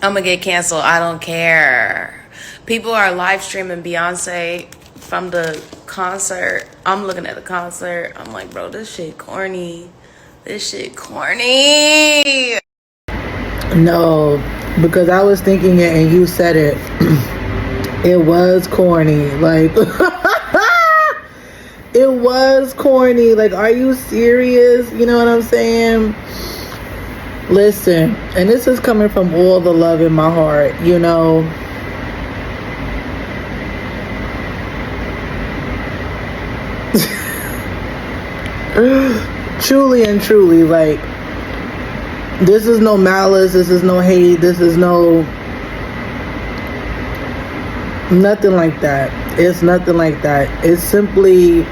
I'm gonna get canceled. I don't care. People are live streaming Beyonce from the concert. I'm looking at the concert. I'm like, bro, this shit corny. This shit corny. No, because I was thinking it and you said it. It was corny. Like, it was corny. Like, are you serious? You know what I'm saying? Listen, and this is coming from all the love in my heart, you know. Truly and truly, like, this is no malice, this is no hate, this is no nothing like that. It's nothing like that. It's simply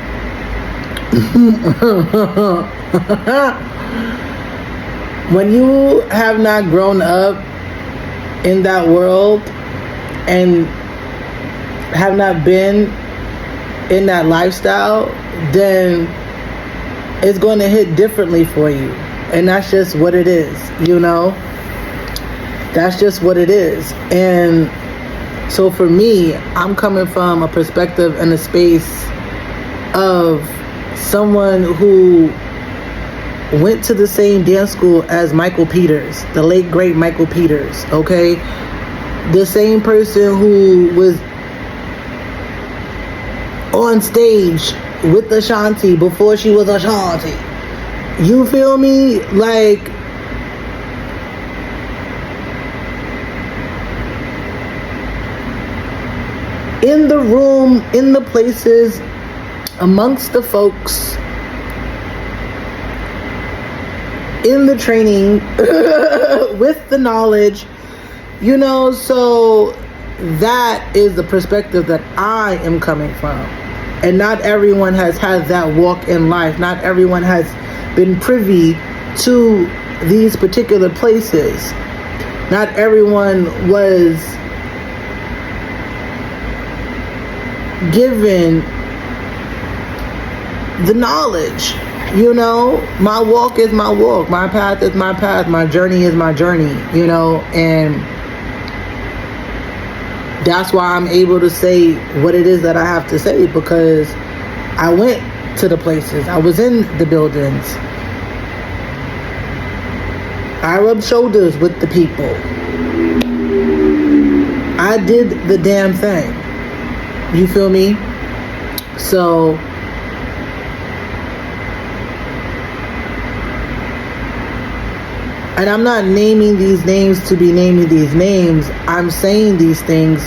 when you have not grown up in that world and have not been in that lifestyle, then it's going to hit differently for you. And that's just what it is, you know? That's just what it is. And so for me, I'm coming from a perspective and a space of someone who went to the same dance school as Michael Peters, the late great Michael Peters, okay? The same person who was on stage with Ashanti before she was Ashanti. You feel me? Like, in the room, in the places, amongst the folks, in the training, with the knowledge, you know. So that is the perspective that I am coming from. And not everyone has had that walk in life. Not everyone has been privy to these particular places. Not everyone was given the knowledge. You know, my walk is my walk, my path is my path, my journey is my journey, you know. And that's why I'm able to say what it is that I have to say, because I went to the places, I was in the buildings, I rubbed shoulders with the people, I did the damn thing. You feel me? So and I'm not naming these names to be naming these names. I'm saying these things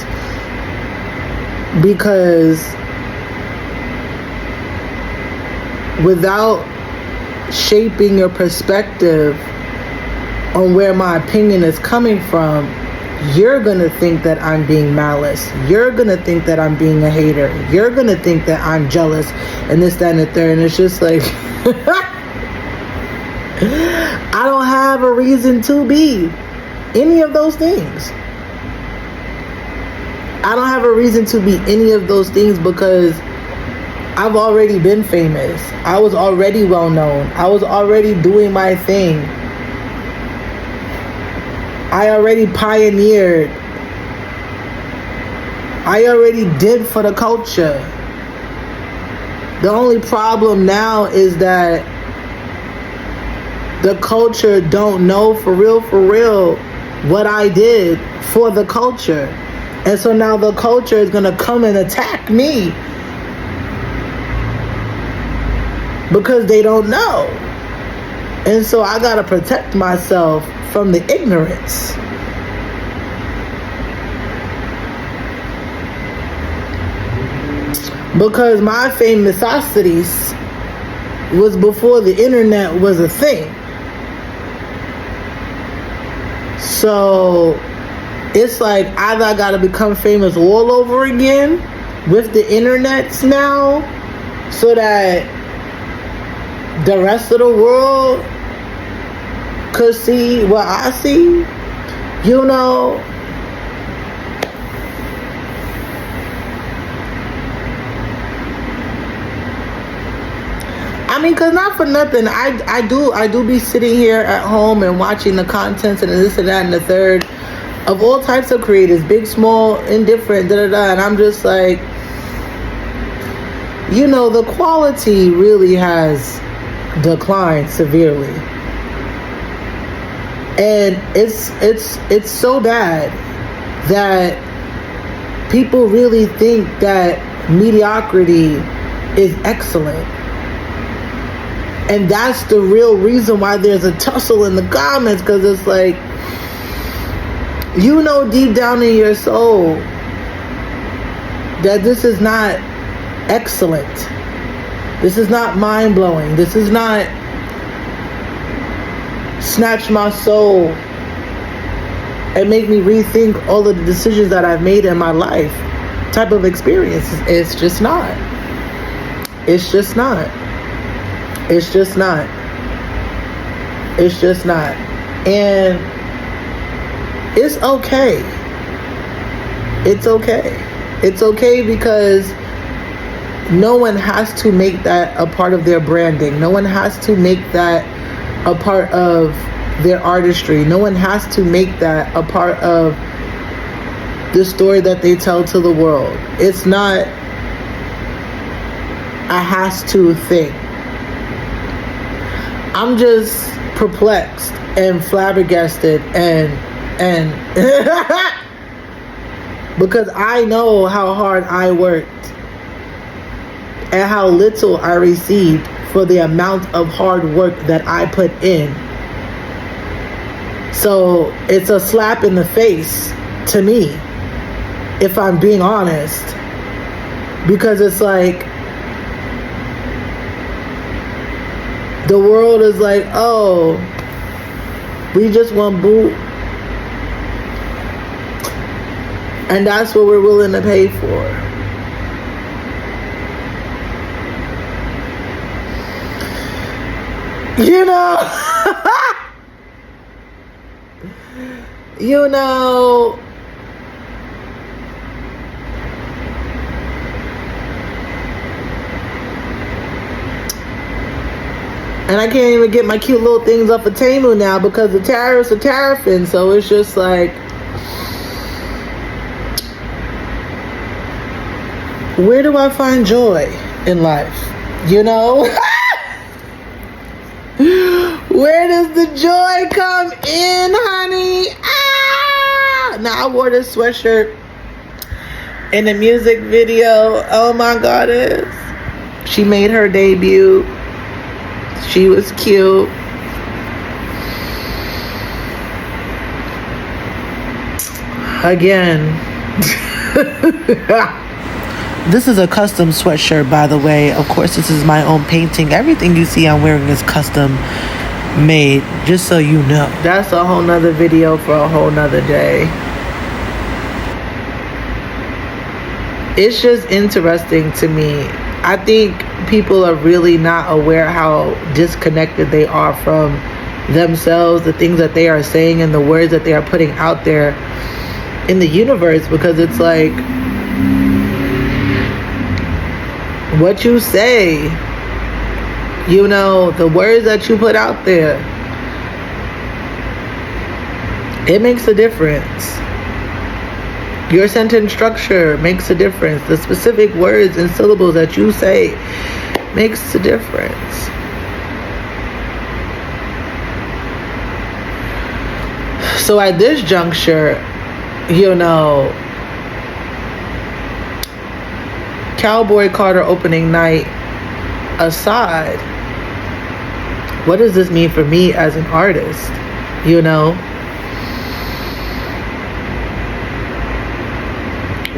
because without shaping your perspective on where my opinion is coming from, you're going to think that I'm being malice. You're going to think that I'm being a hater. You're going to think that I'm jealous and this, that, and the third. And it's just like, I don't have a reason to be any of those things. I don't have a reason to be any of those things because I've already been famous. I was already well known. I was already doing my thing. I already pioneered. I already did for the culture. The only problem now is that the culture don't know for real what I did for the culture. And so now the culture is going to come and attack me because they don't know. And so I got to protect myself from the ignorance. Because my famousity was before the internet was a thing. So it's like either I gotta become famous all over again with the internets now so that the rest of the world could see what I see, you know. I mean, cause not for nothing, I do be sitting here at home and watching the contents and this and that and the third of all types of creators, big, small, indifferent, and I'm just like, you know, the quality really has declined severely. And it's so bad that people really think that mediocrity is excellent. And that's the real reason why there's a tussle in the comments, because it's like, you know deep down in your soul that this is not excellent. This is not mind-blowing. This is not snatch my soul and make me rethink all of the decisions that I've made in my life type of experience. It's just not. It's just not. It's just not. It's just not. And it's okay. It's okay. It's okay because no one has to make that a part of their branding. No one has to make that a part of their artistry. No one has to make that a part of the story that they tell to the world. It's not a has to thing. I'm just perplexed and flabbergasted and because I know how hard I worked and how little I received for the amount of hard work that I put in. So it's a slap in the face to me, if I'm being honest, because it's like the world is like, oh, we just want boot, and that's what we're willing to pay for. You know, you know, and I can't even get my cute little things off of Temu now because the tariffs are tariffing. So it's just like, where do I find joy in life? You know? Where does the joy come in, honey? Ah! Now I wore this sweatshirt in the music video. Oh my goddess. She made her debut. She was cute. Again. This is a custom sweatshirt, by the way. Of course, this is my own painting. Everything you see I'm wearing is custom made, just so you know. That's a whole nother video for a whole nother day. It's just interesting to me. I think people are really not aware how disconnected they are from themselves, the things that they are saying and the words that they are putting out there in the universe, because it's like, what you say, you know, the words that you put out there, it makes a difference. Your sentence structure makes a difference. The specific words and syllables that you say makes a difference. So at this juncture, you know, Cowboy Carter opening night aside, what does this mean for me as an artist? You know,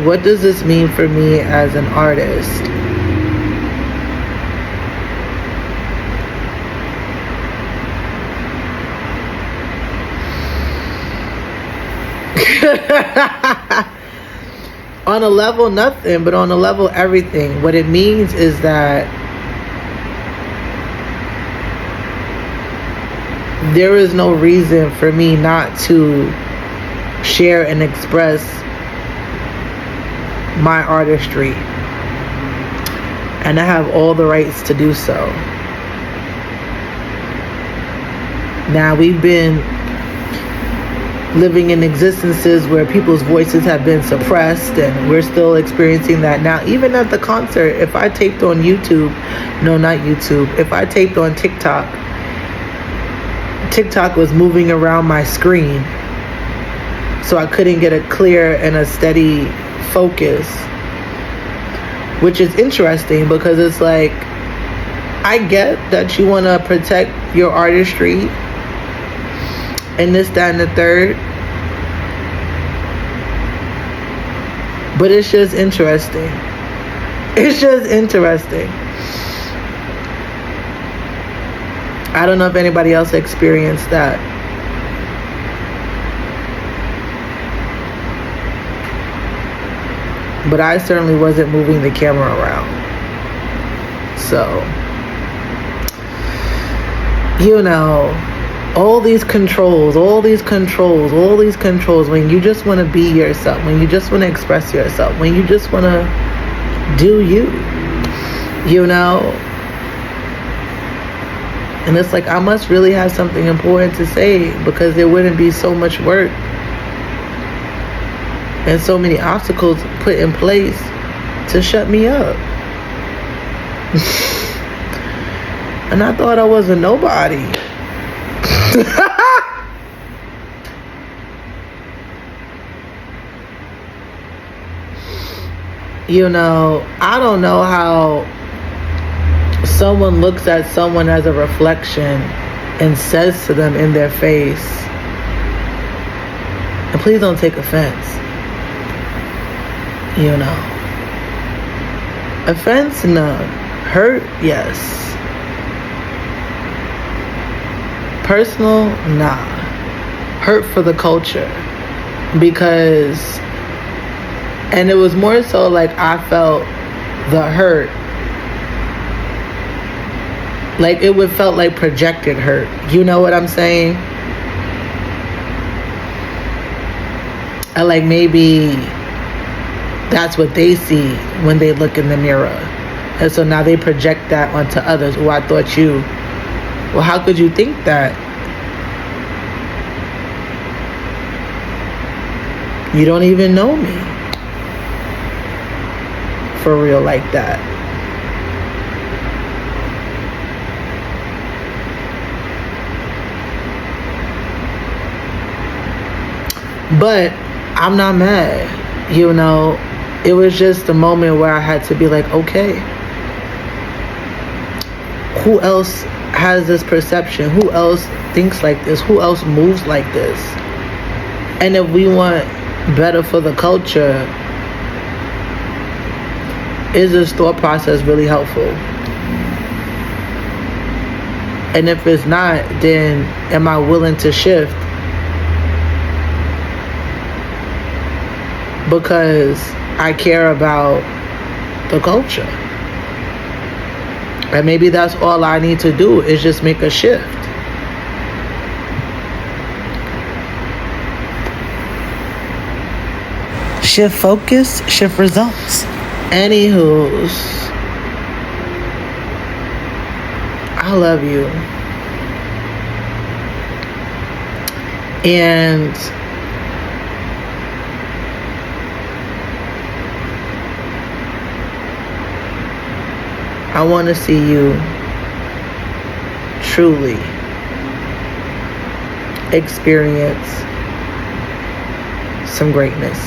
what does this mean for me as an artist? On a level, nothing, but on a level, everything. What it means is that there is no reason for me not to share and express my artistry, and I have all the rights to do so. Now, we've been living in existences where people's voices have been suppressed, and we're still experiencing that now. Even at the concert, if I taped on YouTube, no, not YouTube, if I taped on TikTok, TikTok was moving around my screen, so I couldn't get a clear and a steady focus, which is interesting because it's like, I get that you want to protect your artistry and this, that, and the third, but it's just interesting. It's just interesting. I don't know if anybody else experienced that. But I certainly wasn't moving the camera around. So, you know, all these controls, when you just want to be yourself, when you just want to express yourself, when you just want to do you, you know. And it's like, I must really have something important to say, because there wouldn't be so much work and so many obstacles put in place to shut me up. And I thought I was a nobody. You know, I don't know how someone looks at someone as a reflection and says to them in their face, and please don't take offense, you know. Offense, no. Hurt, yes. Personal, nah. Hurt for the culture. Because, and it was more so like I felt the hurt, like it would felt like projected hurt. You know what I'm saying? And like maybe that's what they see when they look in the mirror. And so now they project that onto others. Oh, I thought you, well, how could you think that? You don't even know me. For real, like that. But I'm not mad, you know. It was just a moment where I had to be like, okay, who else has this perception? Who else thinks like this? Who else moves like this? And if we want better for the culture, is this thought process really helpful? And if it's not, then am I willing to shift? Because I care about the culture. And maybe that's all I need to do, is just make a shift. Shift focus, shift results. Anywho's, I love you. And I want to see you truly experience some greatness.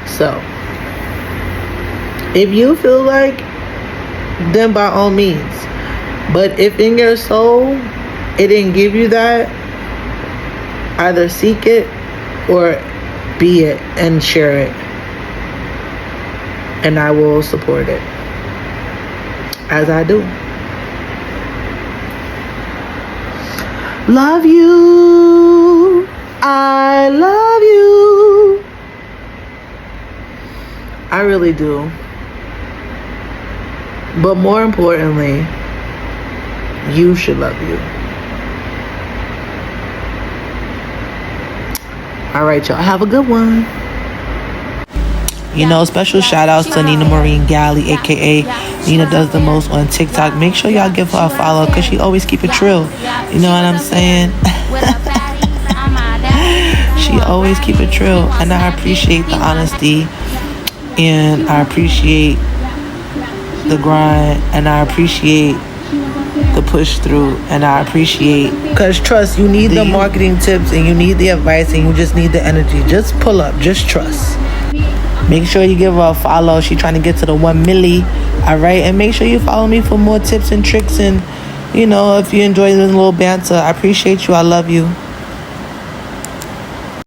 So, if you feel like, then by all means. But if in your soul it didn't give you that, either seek it or be it and share it. And I will support it, as I do. Love you. I love you. I really do. But more importantly, you should love you. All right, y'all. Have a good one. You know, special shout outs to Nina Maureen Galley, aka Nina Does the Most on TikTok. Make sure y'all give her a follow, because she always keep it trill. You know what I'm saying? always keep it real. And I appreciate the honesty, and I appreciate the grind, and I appreciate the push through, and I appreciate, because trust, you need the marketing tips, and you need the advice, and you just need the energy. Just pull up, just trust. Make sure you give her a follow. She trying to get to the 1 milli. All right, and make sure you follow me for more tips and tricks, and if you enjoy this little banter. I appreciate you. I love you.